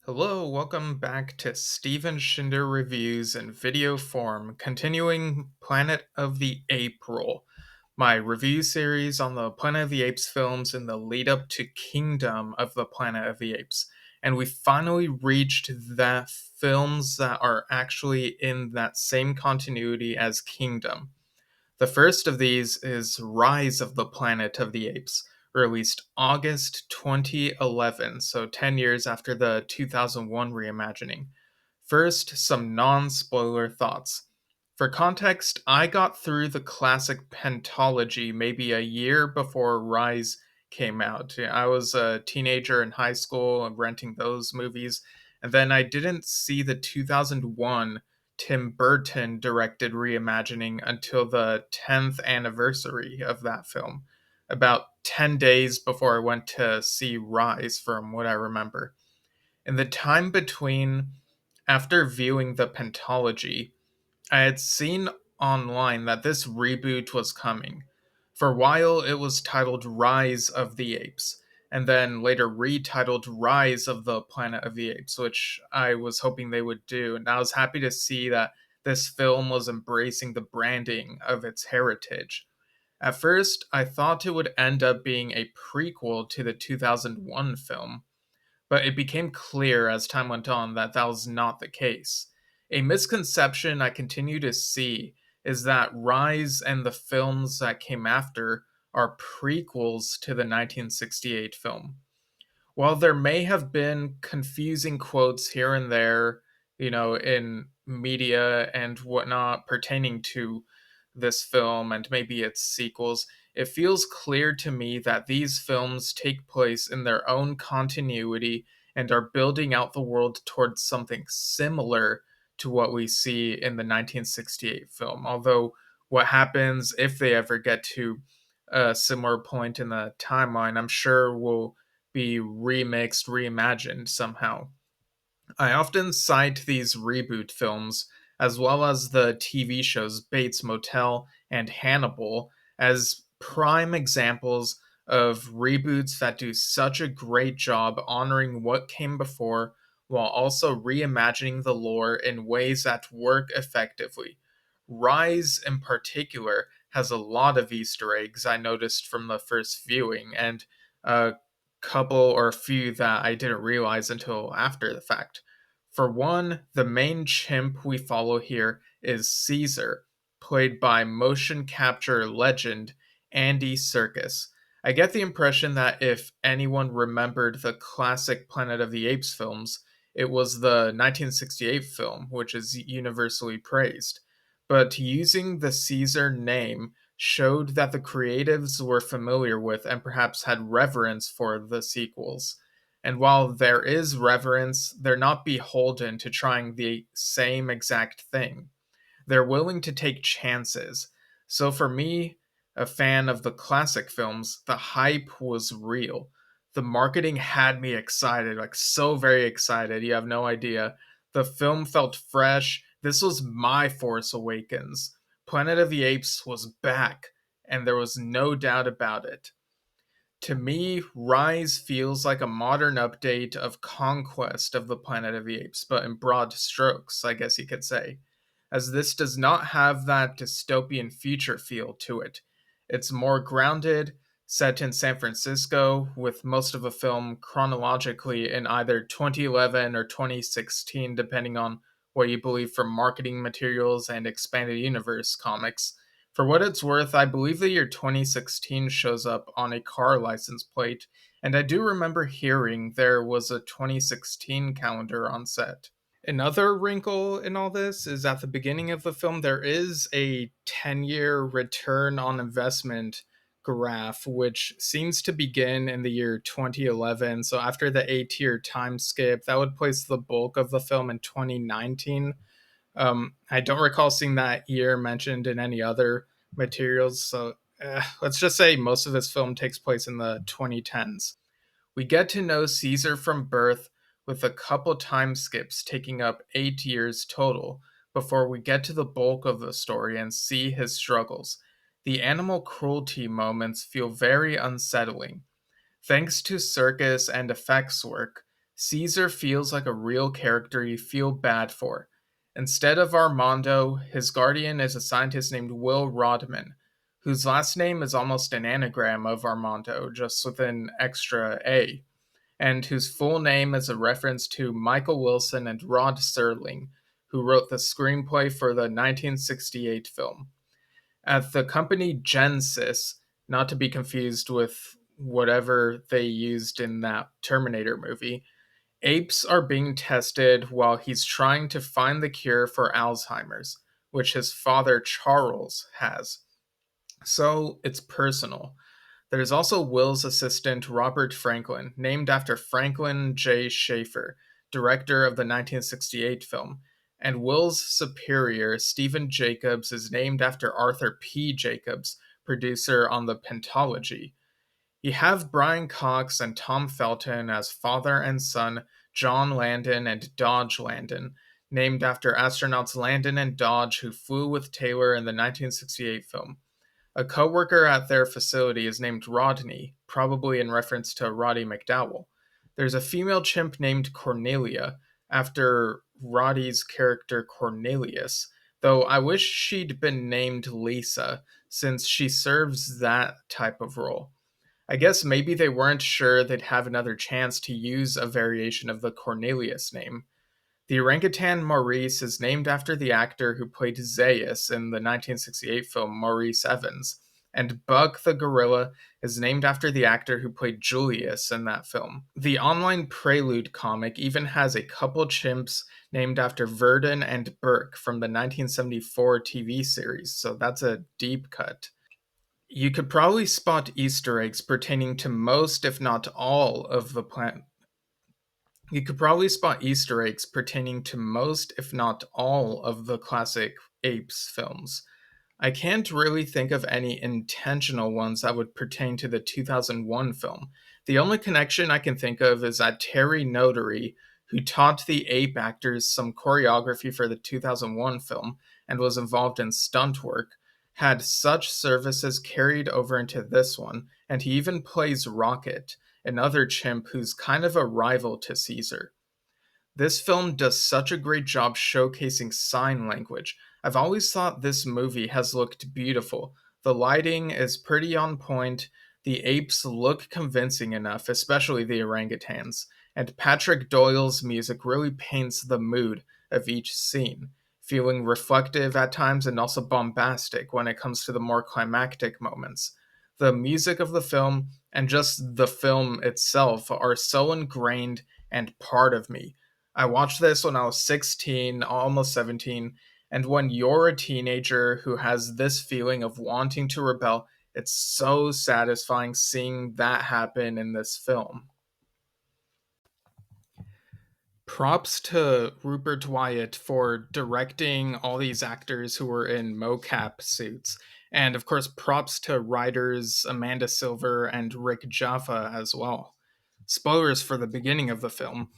Hello, welcome back to Steven Shinder Reviews in video form, continuing Planet of the April, my review series on the Planet of the Apes films in the lead up to Kingdom of the Planet of the Apes. And we finally reached the films that are actually in that same continuity as Kingdom. The first of these is Rise of the Planet of the Apes, released August 2011, so 10 years after the 2001 reimagining. First, some non spoiler thoughts. For context, I got through the classic pentology maybe a year before Rise came out. I was a teenager in high school and renting those movies, and then I didn't see the 2001 Tim Burton directed reimagining until the 10th anniversary of that film, about 10 days before I went to see Rise, from what I remember. In the time between, after viewing the pentology, I had seen online that this reboot was coming. For a while, it was titled Rise of the Apes, and then later retitled Rise of the Planet of the Apes, which I was hoping they would do. And I was happy to see that this film was embracing the branding of its heritage. At first, I thought it would end up being a prequel to the 2001 film, but it became clear as time went on that that was not the case. A misconception I continue to see is that Rise and the films that came after are prequels to the 1968 film. While there may have been confusing quotes here and there, in media and whatnot pertaining to this film and maybe its sequels, it feels clear to me that these films take place in their own continuity and are building out the world towards something similar to what we see in the 1968 film. Although, what happens if they ever get to a similar point in the timeline, I'm sure will be remixed, reimagined somehow. I often cite these reboot films, as well as the TV shows Bates Motel and Hannibal, as prime examples of reboots that do such a great job honoring what came before while also reimagining the lore in ways that work effectively. Rise, in particular, has a lot of Easter eggs I noticed from the first viewing, and a couple or a few that I didn't realize until after the fact. For one, the main chimp we follow here is Caesar, played by motion capture legend Andy Serkis. I get the impression that if anyone remembered the classic Planet of the Apes films, it was the 1968 film, which is universally praised. But using the Caesar name showed that the creatives were familiar with and perhaps had reverence for the sequels. And while there is reverence, they're not beholden to trying the same exact thing. They're willing to take chances. So for me, a fan of the classic films, the hype was real. The marketing had me excited, like so very excited. You have no idea. The film felt fresh. This was my Force Awakens. Planet of the Apes was back, and there was no doubt about it. To me, Rise feels like a modern update of Conquest of the Planet of the Apes, but in broad strokes, I guess you could say, as this does not have that dystopian future feel to it. It's more grounded, set in San Francisco, with most of the film chronologically in either 2011 or 2016, depending on what you believe from marketing materials and expanded universe comics. For what it's worth, I believe the year 2016 shows up on a car license plate, and I do remember hearing there was a 2016 calendar on set. Another wrinkle in all this is at the beginning of the film, there is a 10-year return on investment graph, which seems to begin in the year 2011. So after the 8 year time skip, that would place the bulk of the film in 2019. I don't recall seeing that year mentioned in any other materials. So let's just say most of this film takes place in the 2010s. We get to know Caesar from birth, with a couple time skips taking up 8 years total before we get to the bulk of the story and see his struggles. The animal cruelty moments feel very unsettling. Thanks to circus and effects work, Caesar feels like a real character you feel bad for. Instead of Armando, his guardian is a scientist named Will Rodman, whose last name is almost an anagram of Armando, just with an extra A, and whose full name is a reference to Michael Wilson and Rod Serling, who wrote the screenplay for the 1968 film. At the company Genesis, not to be confused with whatever they used in that Terminator movie, apes are being tested while he's trying to find the cure for Alzheimer's, which his father Charles has. So it's personal. There's also Will's assistant, Robert Franklin, named after Franklin J. Schaefer, director of the 1968 film, and Will's superior, Stephen Jacobs, is named after Arthur P. Jacobs, producer on the Pentology. You have Brian Cox and Tom Felton as father and son, John Landon and Dodge Landon, named after astronauts Landon and Dodge who flew with Taylor in the 1968 film. A coworker at their facility is named Rodney, probably in reference to Roddy McDowell. There's a female chimp named Cornelia, after Roddy's character Cornelius, though I wish she'd been named Lisa, since she serves that type of role. I guess maybe they weren't sure they'd have another chance to use a variation of the Cornelius name. The orangutan Maurice is named after the actor who played Zaius in the 1968 film Maurice Evans, and Buck the gorilla is named after the actor who played Julius in that film. The online Prelude comic even has a couple chimps named after Verdon and Burke from the 1974 TV series, so that's a deep cut. You could probably spot Easter eggs pertaining to most, if not all, of the you could probably spot Easter eggs pertaining to most, if not all, of the classic Apes films. I can't really think of any intentional ones that would pertain to the 2001 film. The only connection I can think of is that Terry Notary, who taught the ape actors some choreography for the 2001 film and was involved in stunt work, had such services carried over into this one, and he even plays Rocket, another chimp who's kind of a rival to Caesar. This film does such a great job showcasing sign language. I've always thought this movie has looked beautiful. The lighting is pretty on point, the apes look convincing enough, especially the orangutans, and Patrick Doyle's music really paints the mood of each scene, feeling reflective at times and also bombastic when it comes to the more climactic moments. The music of the film and just the film itself are so ingrained and part of me. I watched this when I was 16, almost 17, and when you're a teenager who has this feeling of wanting to rebel, it's so satisfying seeing that happen in this film. Props to Rupert Wyatt for directing all these actors who were in mocap suits. And of course, props to writers Amanda Silver and Rick Jaffa as well. Spoilers for the beginning of the film.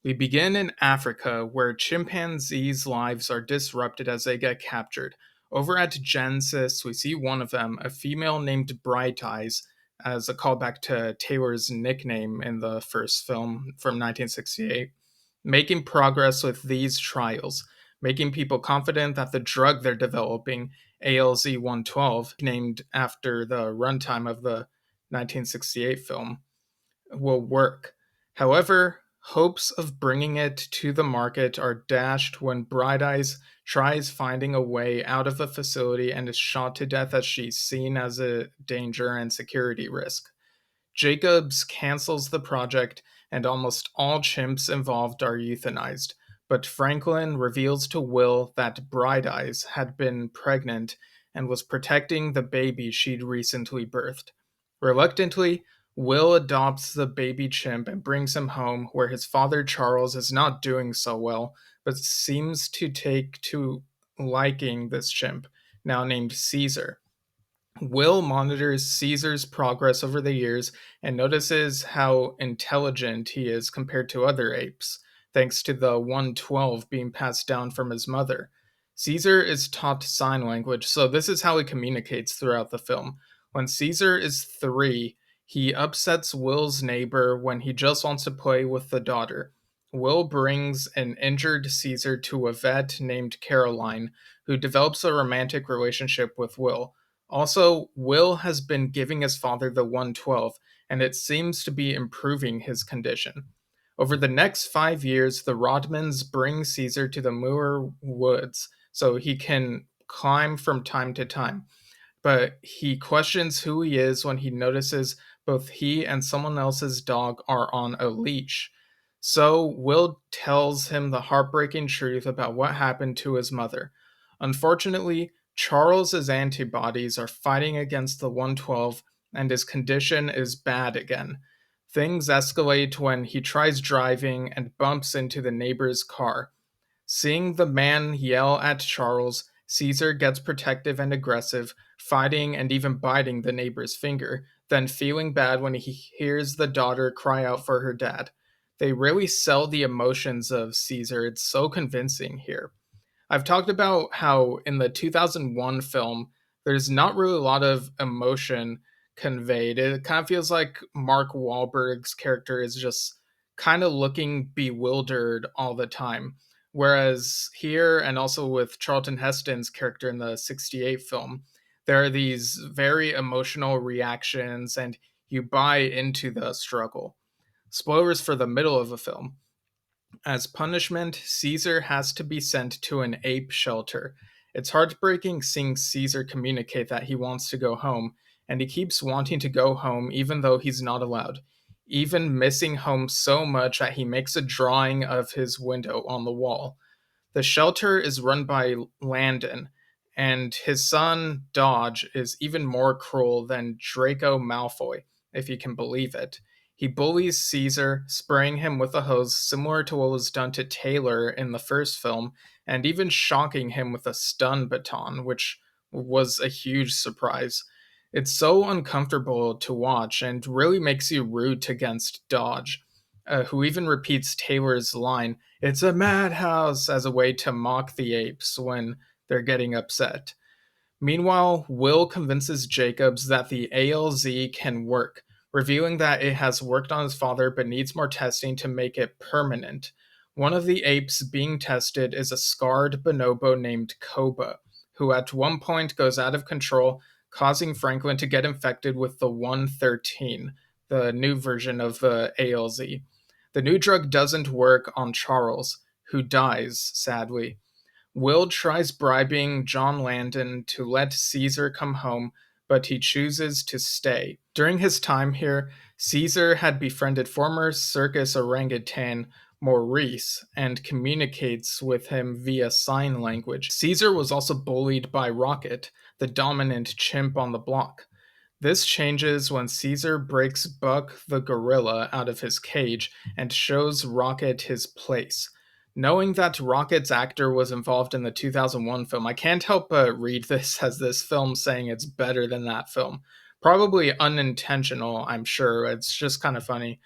We begin in Africa, where chimpanzees' lives are disrupted as they get captured. Over at Genesis, we see one of them, a female named Bright Eyes, as a callback to Taylor's nickname in the first film from 1968, making progress with these trials, making people confident that the drug they're developing, ALZ 112, named after the runtime of the 1968 film, will work. However, hopes of bringing it to the market are dashed when Bright Eyes tries finding a way out of the facility and is shot to death as she's seen as a danger and security risk. Jacobs cancels the project, and almost all chimps involved are euthanized. But Franklin reveals to Will that Bright Eyes had been pregnant and was protecting the baby she'd recently birthed. Reluctantly, Will adopts the baby chimp and brings him home, where his father Charles is not doing so well, but seems to take to liking this chimp, now named Caesar. Will monitors Caesar's progress over the years and notices how intelligent he is compared to other apes, thanks to the 112 being passed down from his mother. Caesar is taught sign language, so this is how he communicates throughout the film. When Caesar is 3, He upsets Will's neighbor when he just wants to play with the daughter. Will brings an injured Caesar to a vet named Caroline, who develops a romantic relationship with Will. Also, Will has been giving his father the 112, and it seems to be improving his condition. Over the next 5 years, the Rodmans bring Caesar to the Moor Woods so he can climb from time to time, but he questions who he is when he notices both he and someone else's dog are on a leash. So Will tells him the heartbreaking truth about what happened to his mother. Unfortunately, Charles's antibodies are fighting against the 112 and his condition is bad again. Things escalate when he tries driving and bumps into the neighbor's car. Seeing the man yell at Charles, Caesar gets protective and aggressive, fighting and even biting the neighbor's finger, then feeling bad when he hears the daughter cry out for her dad. They really sell the emotions of Caesar. It's so convincing here. I've talked about how in the 2001 film, there's not really a lot of emotion conveyed. It kind of feels like Mark Wahlberg's character is just kind of looking bewildered all the time. Whereas here, and also with Charlton Heston's character in the 68 film, there are these very emotional reactions and you buy into the struggle. Spoilers for the middle of the film. As punishment, Caesar has to be sent to an ape shelter. It's heartbreaking seeing Caesar communicate that he wants to go home, and he keeps wanting to go home even though he's not allowed, even missing home so much that he makes a drawing of his window on the wall. The shelter is run by Landon, and his son, Dodge, is even more cruel than Draco Malfoy, if you can believe it. He bullies Caesar, spraying him with a hose similar to what was done to Taylor in the first film, and even shocking him with a stun baton, which was a huge surprise. It's so uncomfortable to watch and really makes you root against Dodge, who even repeats Taylor's line, "It's a madhouse," as a way to mock the apes when they're getting upset. Meanwhile, Will convinces Jacobs that the ALZ can work, revealing that it has worked on his father but needs more testing to make it permanent. One of the apes being tested is a scarred bonobo named Koba, who at one point goes out of control, causing Franklin to get infected with the 113, the new version of the ALZ. The new drug doesn't work on Charles, who dies, sadly. Will tries bribing John Landon to let Caesar come home, but he chooses to stay. During his time here, Caesar had befriended former circus orangutan Maurice and communicates with him via sign language. Caesar was also bullied by Rocket, the dominant chimp on the block. This changes when Caesar breaks Buck the gorilla out of his cage and shows Rocket his place. Knowing that Rocket's actor was involved in the 2001 film, I can't help but read this as this film saying it's better than that film. Probably unintentional, I'm sure. It's just kind of funny.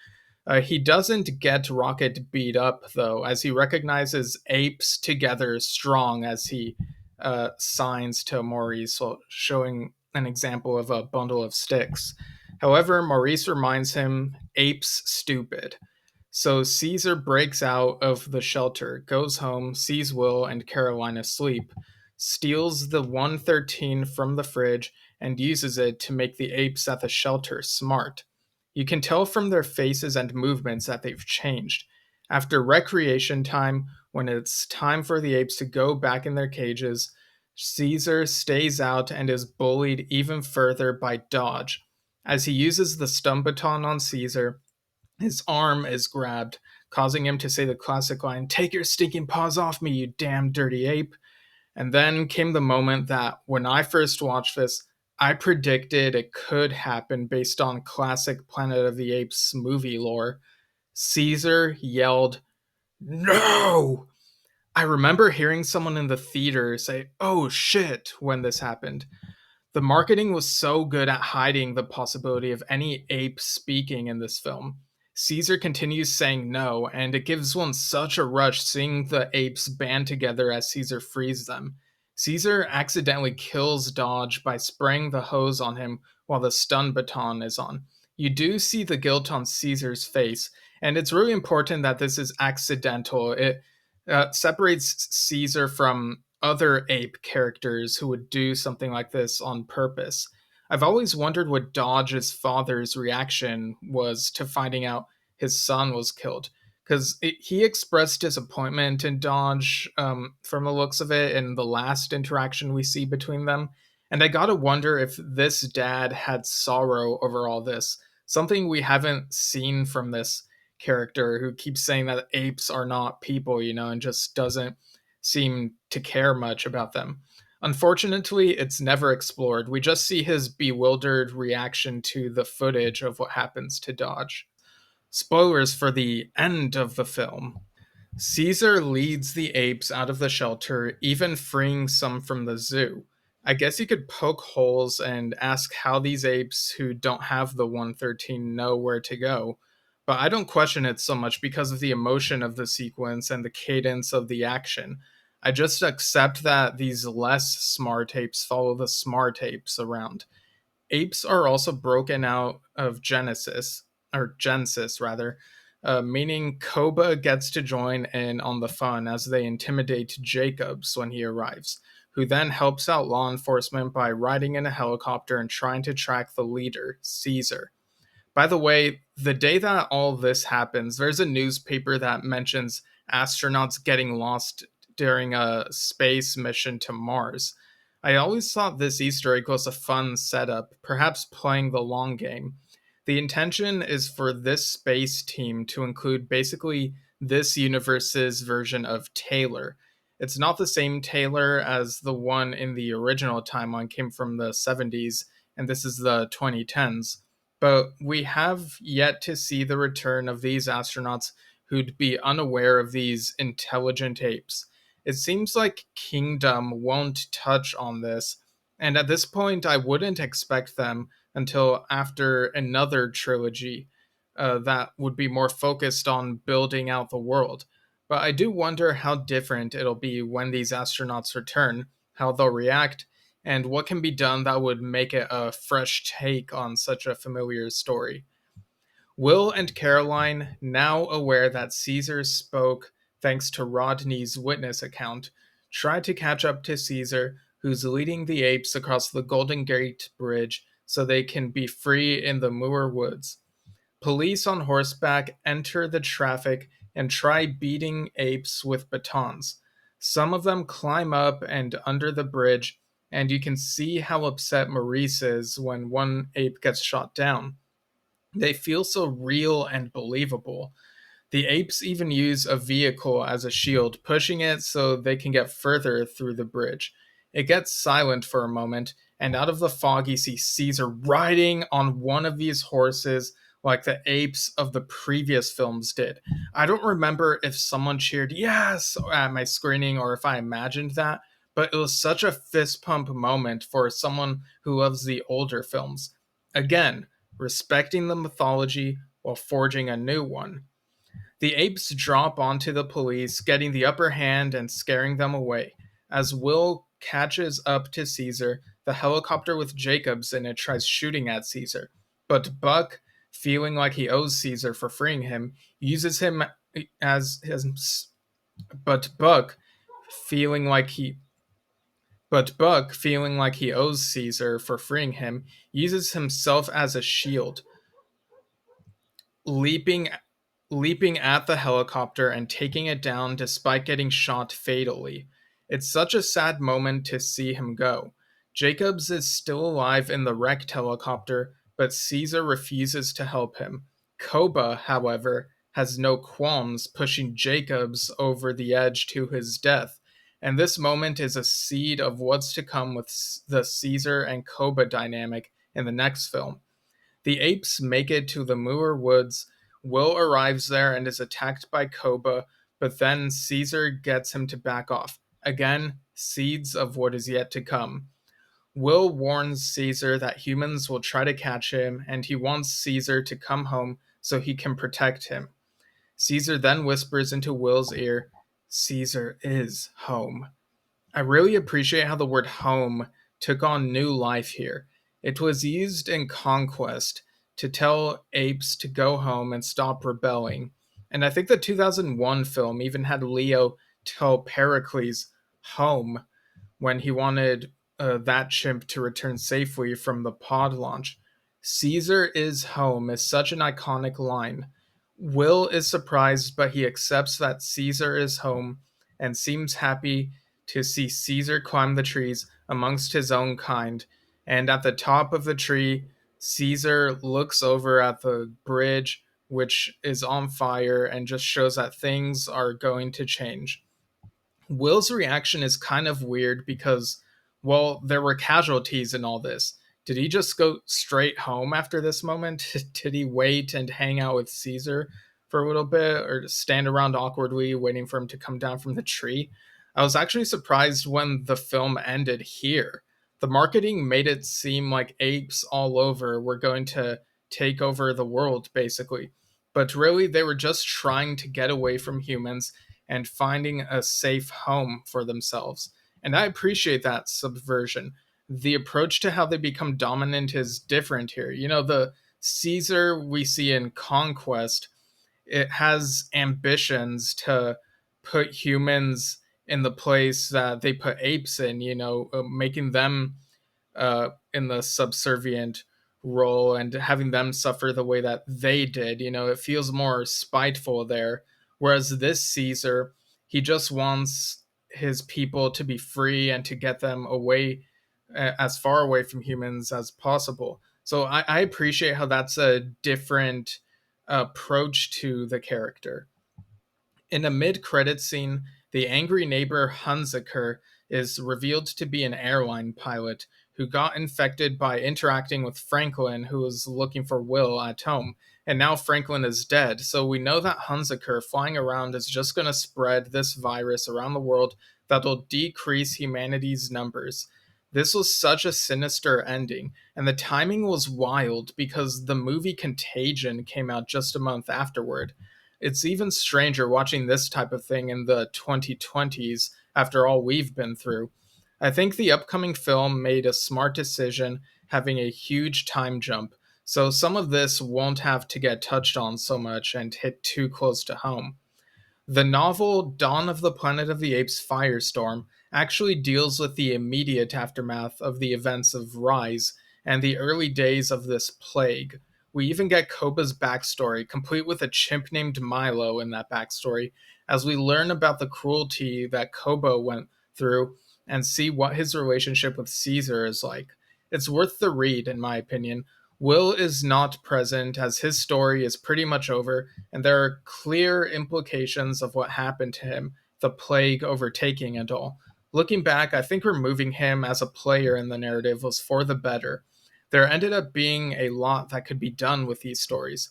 He doesn't get Rocket beat up, though, as he recognizes apes together strong as he signs to Maurice, showing an example of a bundle of sticks. However, Maurice reminds him, apes stupid. So Caesar breaks out of the shelter, goes home, sees Will and Caroline asleep, steals the 113 from the fridge, and uses it to make the apes at the shelter smart. You can tell from their faces and movements that they've changed. After recreation time, when it's time for the apes to go back in their cages, Caesar stays out and is bullied even further by Dodge. As he uses the stun baton on Caesar, his arm is grabbed, causing him to say the classic line, "Take your stinking paws off me, you damn dirty ape." And then came the moment that, when I first watched this, I predicted it could happen based on classic Planet of the Apes movie lore. Caesar yelled, "No!" I remember hearing someone in the theater say, "Oh shit," when this happened. The marketing was so good at hiding the possibility of any ape speaking in this film. Caesar continues saying no, and it gives one such a rush seeing the apes band together as Caesar frees them. Caesar accidentally kills Dodge by spraying the hose on him while the stun baton is on. you do see the guilt on Caesar's face, and it's really important that this is accidental. It separates Caesar from other ape characters who would do something like this on purpose. I've always wondered what Dodge's father's reaction was to finding out his son was killed, because he expressed disappointment in Dodge from the looks of it in the last interaction we see between them. And I gotta wonder if this dad had sorrow over all this, something we haven't seen from this character who keeps saying that apes are not people, and just doesn't seem to care much about them. Unfortunately, it's never explored. We just see his bewildered reaction to the footage of what happens to Dodge. Spoilers for the end of the film. Caesar leads the apes out of the shelter, even freeing some from the zoo. I guess you could poke holes and ask how these apes who don't have the 113 know where to go. But I don't question it so much because of the emotion of the sequence and the cadence of the action. I just accept that these less smart apes follow the smart apes around. Apes are also broken out of Genesis rather, meaning Koba gets to join in on the fun as they intimidate Jacobs when he arrives, who then helps out law enforcement by riding in a helicopter and trying to track the leader, Caesar. By the way, the day that all this happens, there's a newspaper that mentions astronauts getting lost during a space mission to Mars. I always thought this Easter egg was a fun setup, perhaps playing the long game. The intention is for this space team to include basically this universe's version of Taylor. It's not the same Taylor as the one in the original timeline came from the 70s, and this is the 2010s. But we have yet to see the return of these astronauts who'd be unaware of these intelligent apes. It seems like Kingdom won't touch on this, and at this point, I wouldn't expect them until after another trilogy that would be more focused on building out the world. But I do wonder how different it'll be when these astronauts return, how they'll react, and what can be done that would make it a fresh take on such a familiar story. Will and Caroline, now aware that Caesar spoke thanks to Rodney's witness account, try to catch up to Caesar, who's leading the apes across the Golden Gate Bridge so they can be free in the Moor Woods. Police on horseback enter the traffic and try beating apes with batons. Some of them climb up and under the bridge, and you can see how upset Maurice is when one ape gets shot down. They feel so real and believable. The apes even use a vehicle as a shield, pushing it so they can get further through the bridge. It gets silent for a moment, and out of the fog, you see Caesar riding on one of these horses like the apes of the previous films did. I don't remember if someone cheered yes at my screening or if I imagined that, but it was such a fist pump moment for someone who loves the older films. Again, respecting the mythology while forging a new one. The apes drop onto the police, getting the upper hand and scaring them away. As Will catches up to Caesar, the helicopter with Jacobs in it tries shooting at Caesar. But Buck, feeling like he owes Caesar for freeing him, uses him as his. But Buck, feeling like he. But Buck, feeling like he owes Caesar for freeing him, uses himself as a shield, leaping leaping at the helicopter and taking it down despite getting shot fatally. It's such a sad moment to see him go. Jacobs is still alive in the wrecked helicopter, but Caesar refuses to help him. Koba, however, has no qualms pushing Jacobs over the edge to his death. And this moment is a seed of what's to come with the Caesar and Koba dynamic in the next film. The apes make it to the Moor Woods. Will arrives there and is attacked by Koba, but then Caesar gets him to back off. Again, seeds of what is yet to come. Will warns Caesar that humans will try to catch him, and he wants Caesar to come home so he can protect him. Caesar then whispers into Will's ear, Caesar is home. I really appreciate how the word home took on new life here. It was used in Conquest to tell apes to go home and stop rebelling. And I think the 2001 film even had Leo tell Pericles home when he wanted that chimp to return safely from the pod launch. Caesar is home is such an iconic line. Will is surprised, but he accepts that Caesar is home and seems happy to see Caesar climb the trees amongst his own kind. And at the top of the tree, Caesar looks over at the bridge, which is on fire, and just shows that things are going to change. Will's reaction is kind of weird because, well, there were casualties in all this. Did he just go straight home after this moment? Did he wait and hang out with Caesar for a little bit or just stand around awkwardly waiting for him to come down from the tree? I was actually surprised when the film ended here. The marketing made it seem like apes all over were going to take over the world, basically. But really, they were just trying to get away from humans and finding a safe home for themselves. And I appreciate that subversion. The approach to how they become dominant is different here. You know, the Caesar we see in Conquest, it has ambitions to put humans in the place that they put apes in, making them in the subservient role and having them suffer the way that they did. It feels more spiteful there. Whereas this Caesar, he just wants his people to be free and to get them away, as far away from humans as possible. So I appreciate how that's a different approach to the character. In a mid-credit scene, the angry neighbor Hunziker is revealed to be an airline pilot who got infected by interacting with Franklin, who was looking for Will at home. And now Franklin is dead, so we know that Hunziker flying around is just going to spread this virus around the world that'll decrease humanity's numbers. This was such a sinister ending, and the timing was wild because the movie Contagion came out just a month afterward. It's even stranger watching this type of thing in the 2020s after all we've been through. I think the upcoming film made a smart decision having a huge time jump, so some of this won't have to get touched on so much and hit too close to home. The novel Dawn of the Planet of the Apes Firestorm actually deals with the immediate aftermath of the events of Rise and the early days of this plague. We even get Koba's backstory, complete with a chimp named Milo in that backstory, as we learn about the cruelty that Koba went through and see what his relationship with Caesar is like. It's worth the read, in my opinion. Will is not present as his story is pretty much over, and there are clear implications of what happened to him, the plague overtaking and all. Looking back, I think removing him as a player in the narrative was for the better. There ended up being a lot that could be done with these stories.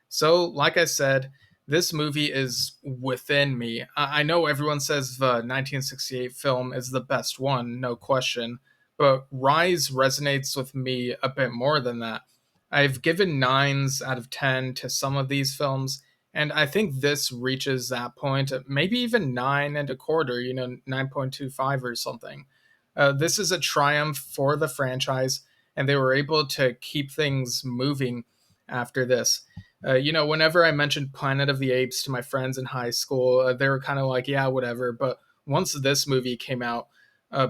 So, like I said, this movie is within me. I know everyone says the 1968 film is the best one, no question, but Rise resonates with me a bit more than that. I've given 9s out of 10 to some of these films, and I think this reaches that point, maybe even 9 and a quarter, 9.25 or something. This is a triumph for the franchise, and they were able to keep things moving after this. Whenever I mentioned Planet of the Apes to my friends in high school, they were kind of like, yeah, whatever. But once this movie came out,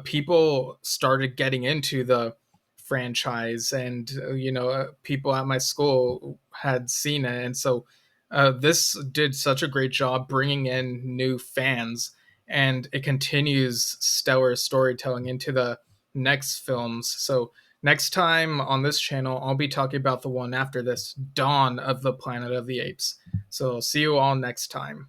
people started getting into the franchise, and people at my school had seen it, and so this did such a great job bringing in new fans, and it continues stellar storytelling into the next films. So next time on this channel, I'll be talking about the one after this, Dawn of the Planet of the Apes. So see you all next time.